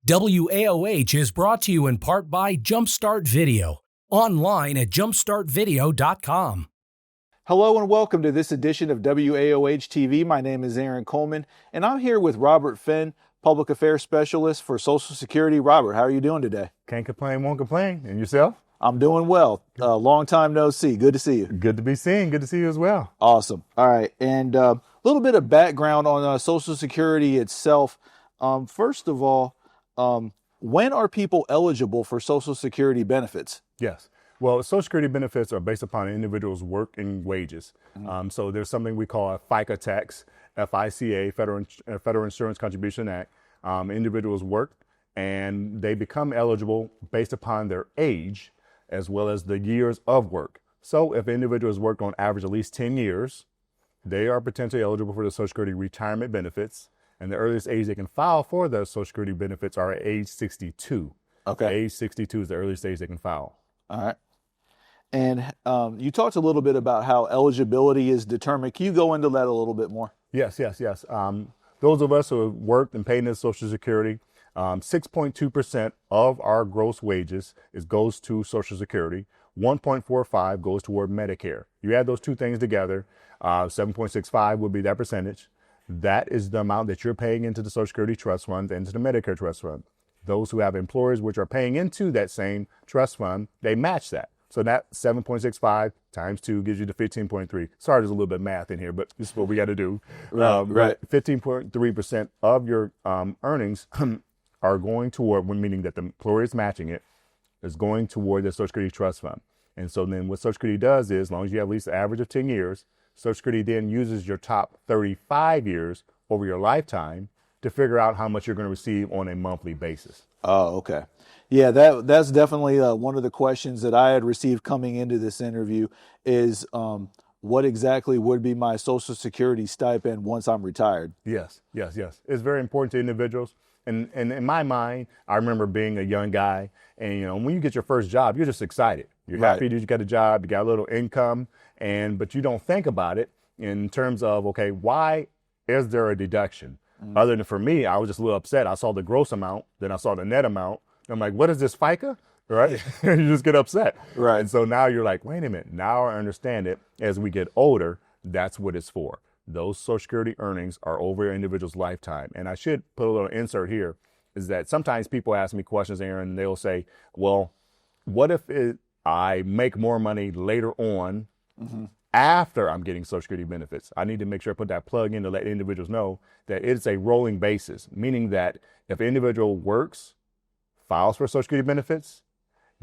WAOH is brought to you in part by Jumpstart Video, online at jumpstartvideo.com. Hello and welcome to this edition of WAOH TV. My name is Aaron Coleman, and I'm here with Robert Fenn, Public Affairs Specialist for Social Security. Robert, how are you doing today? Can't complain, won't complain. And yourself? I'm doing well. Long time no see. Good to see you. Good to be seen. Good to see you as well. Awesome. All right. And a little bit of background on Social Security itself. First of all, when are people eligible for Social Security benefits? Yes. Well, Social Security benefits are based upon an individual's work and wages. So there's something we call a FICA tax, FICA, Federal Insurance Contribution Act. Individuals work and they become eligible based upon their age as well as the years of work. So if an individual has worked on average at least 10 years, they are potentially eligible for the Social Security retirement benefits. And the earliest age they can file for those Social Security benefits are at age 62. Okay. Age 62 is the earliest age they can file. All right. And you talked a little bit about how eligibility is determined. Can you go into that a little bit more? Yes. Those of us who have worked and paid into Social Security, 6.2% of our gross wages goes to Social Security. 1.45 goes toward Medicare. You add those two things together, 7.65 would be that percentage. That is the amount that you're paying into the Social Security Trust Fund and to the Medicare Trust Fund. Those who have employers which are paying into that same trust fund, they match that. So that 7.65 times 2 gives you the 15.3. Sorry, there's a little bit of math in here, but this is what we got to do. Right. 15.3% of your earnings are going toward, meaning that the employer is matching it, is going toward the Social Security Trust Fund. And so then what Social Security does is, as long as you have at least an average of 10 years, Social Security then uses your top 35 years over your lifetime to figure out how much you're going to receive on a monthly basis. Oh, okay. Yeah, that's definitely one of the questions that I had received coming into this interview is what exactly would be my Social Security stipend once I'm retired? Yes. It's very important to individuals. And in my mind, I remember being a young guy, and when you get your first job, you're just excited. You're happy that you got a job, you got a little income, but you don't think about it in terms of, okay, why is there a deduction? Other than for me, I was just a little upset. I saw the gross amount, then I saw the net amount. I'm like, what is this FICA? Right? You just get upset. Right. And so now you're like, wait a minute. Now I understand it. As we get older, that's what it's for. Those Social Security earnings are over your individual's lifetime. And I should put a little insert here, is that sometimes people ask me questions, Aaron, and they'll say, well, what if I make more money later on after I'm getting Social Security benefits? I need to make sure I put that plug in to let individuals know that it's a rolling basis, meaning that if an individual works, files for Social Security benefits,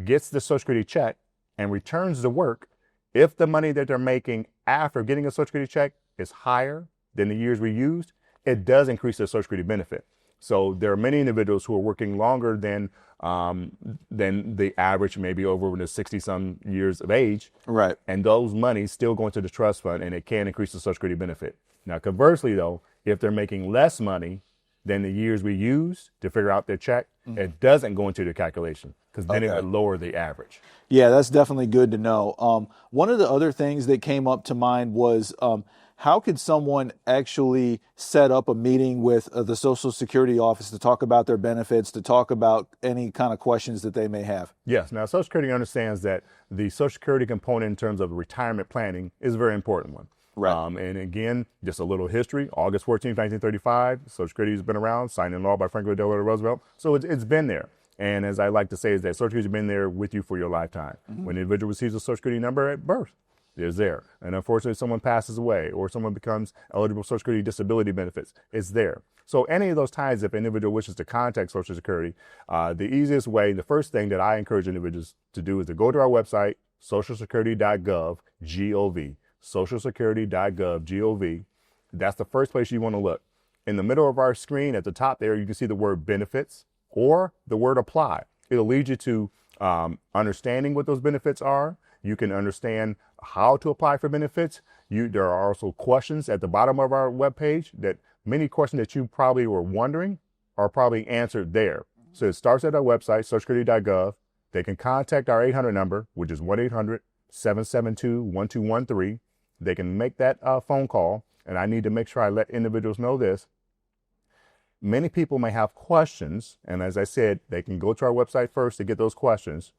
gets the Social Security check, and returns to work, if the money that they're making after getting a Social Security check is higher than the years we used, it does increase their Social Security benefit. So there are many individuals who are working longer than the average, maybe over the 60-some years of age. Right. And those monies still go into the trust fund, and it can increase the Social Security benefit. Now, conversely, though, if they're making less money than the years we used to figure out their check, it doesn't go into the calculation because then it would lower the average. Yeah, that's definitely good to know. One of the other things that came up to mind was how could someone actually set up a meeting with the Social Security office to talk about their benefits, to talk about any kind of questions that they may have? Yes. Now, Social Security understands that the Social Security component in terms of retirement planning is a very important one. Right. And again, just a little history. August 14th, 1935, Social Security has been around, signed into law by Franklin Delano Roosevelt. So it's been there. And as I like to say, is that Social Security has been there with you for your lifetime. When an individual receives a Social Security number at birth, it's there. And unfortunately, if someone passes away or someone becomes eligible for Social Security disability benefits, it's there. So any of those times, if an individual wishes to contact Social Security, the easiest way, the first thing that I encourage individuals to do is to go to our website, socialsecurity.gov, G-O-V. socialsecurity.gov, G-O-V. That's the first place you want to look. In the middle of our screen at the top there, you can see the word benefits or the word apply. It'll lead you to understanding what those benefits are. You can understand how to apply for benefits. There are also questions at the bottom of our webpage that many questions that you probably were wondering are probably answered there. So it starts at our website, socialsecurity.gov. They can contact our 800 number, which is 1-800-772-1213. They can make that phone call. And I need to make sure I let individuals know this. many people may have questions, and as I said, they can go to our website first to get those questions,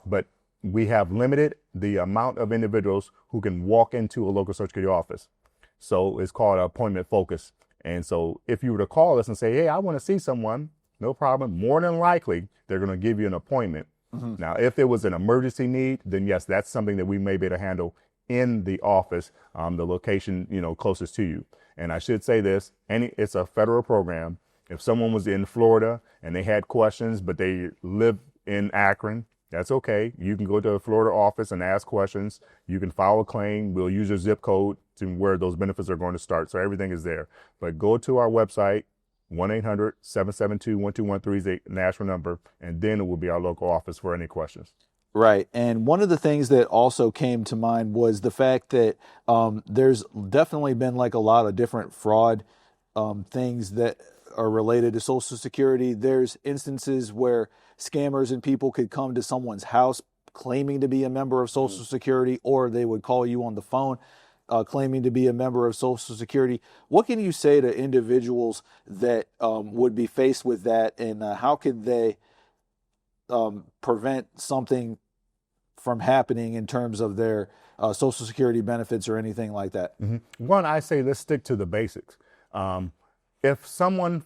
but we have limited the amount of individuals who can walk into a local Social Security office. So it's called appointment focus. And so if you were to call us and say, hey, I want to see someone, no problem. More than likely, they're going to give you an appointment. Now, if there was an emergency need, then yes, that's something that we may be able to handle in the office, the location, closest to you. And I should say this, it's a federal program. If someone was in Florida and they had questions, but they live in Akron, that's okay. You can go to a Florida office and ask questions. You can file a claim. We'll use your zip code to where those benefits are going to start. So everything is there. But go to our website, 1-800-772-1213 is a national number, and then it will be our local office for any questions. Right. And one of the things that also came to mind was the fact that there's definitely been like a lot of different fraud things that are related to Social Security. There's instances where scammers and people could come to someone's house claiming to be a member of Social Security, or they would call you on the phone claiming to be a member of Social Security. What can you say to individuals that would be faced with that, and how could they prevent something from happening in terms of their Social Security benefits or anything like that? One, I say let's stick to the basics. If someone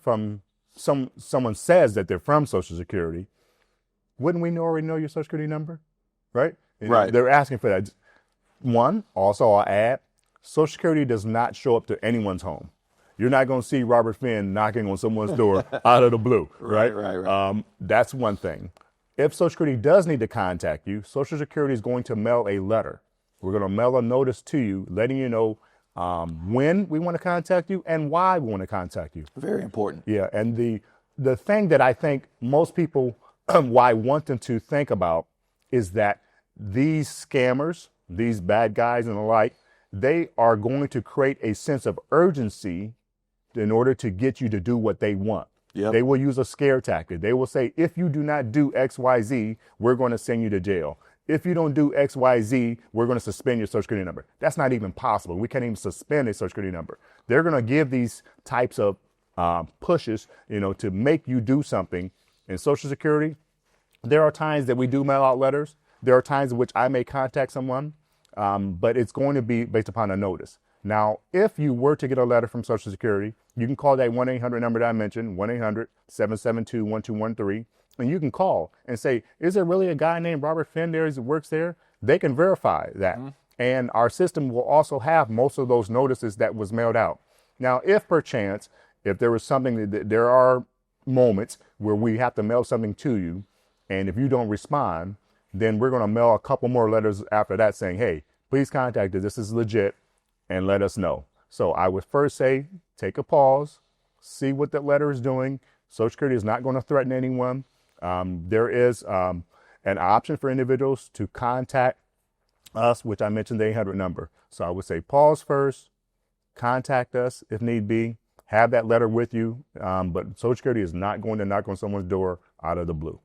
someone says that they're from Social Security, wouldn't we already know your Social Security number, right? Right. They're asking for that. One, also I'll add, Social Security does not show up to anyone's home. You're not going to see Robert Fenn knocking on someone's door out of the blue, right? Right. That's one thing. If Social Security does need to contact you, Social Security is going to mail a letter. We're going to mail a notice to you letting you know when we want to contact you and why we want to contact you. Very important. Yeah, and the thing that I think most people why I want them to think about is that these scammers, these bad guys and the like, they are going to create a sense of urgency in order to get you to do what they want. Yep. They will use a scare tactic. They will say, if you do not do X, Y, Z, we're going to send you to jail. If you don't do X, Y, Z, we're going to suspend your Social Security number. That's not even possible. We can't even suspend a Social Security number. They're going to give these types of pushes, to make you do something. In Social Security, there are times that we do mail out letters. There are times in which I may contact someone, but it's going to be based upon a notice. Now, if you were to get a letter from Social Security, you can call that 1-800 number that I mentioned, 1-800-772-1213, and you can call and say, is there really a guy named Robert Fenn there who works there? They can verify that. And our system will also have most of those notices that was mailed out. Now, if perchance, if there was something that there are moments where we have to mail something to you, and if you don't respond, then we're going to mail a couple more letters after that saying, hey, please contact us. This is legit, and let us know. So I would first say, take a pause, see what that letter is doing. Social Security is not going to threaten anyone. There is an option for individuals to contact us, which I mentioned the 800 number. So I would say pause first, contact us if need be, have that letter with you. But Social Security is not going to knock on someone's door out of the blue.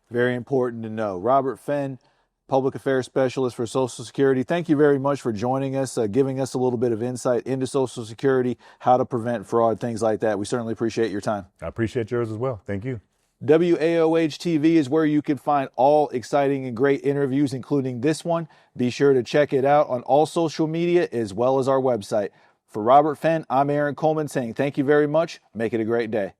Very important to know. Robert Fenn, Public Affairs Specialist for Social Security. Thank you very much for joining us, giving us a little bit of insight into Social Security, how to prevent fraud, things like that. We certainly appreciate your time. I appreciate yours as well. Thank you. WAOH TV is where you can find all exciting and great interviews, including this one. Be sure to check it out on all social media as well as our website. For Robert Fenn, I'm Aaron Coleman saying thank you very much. Make it a great day.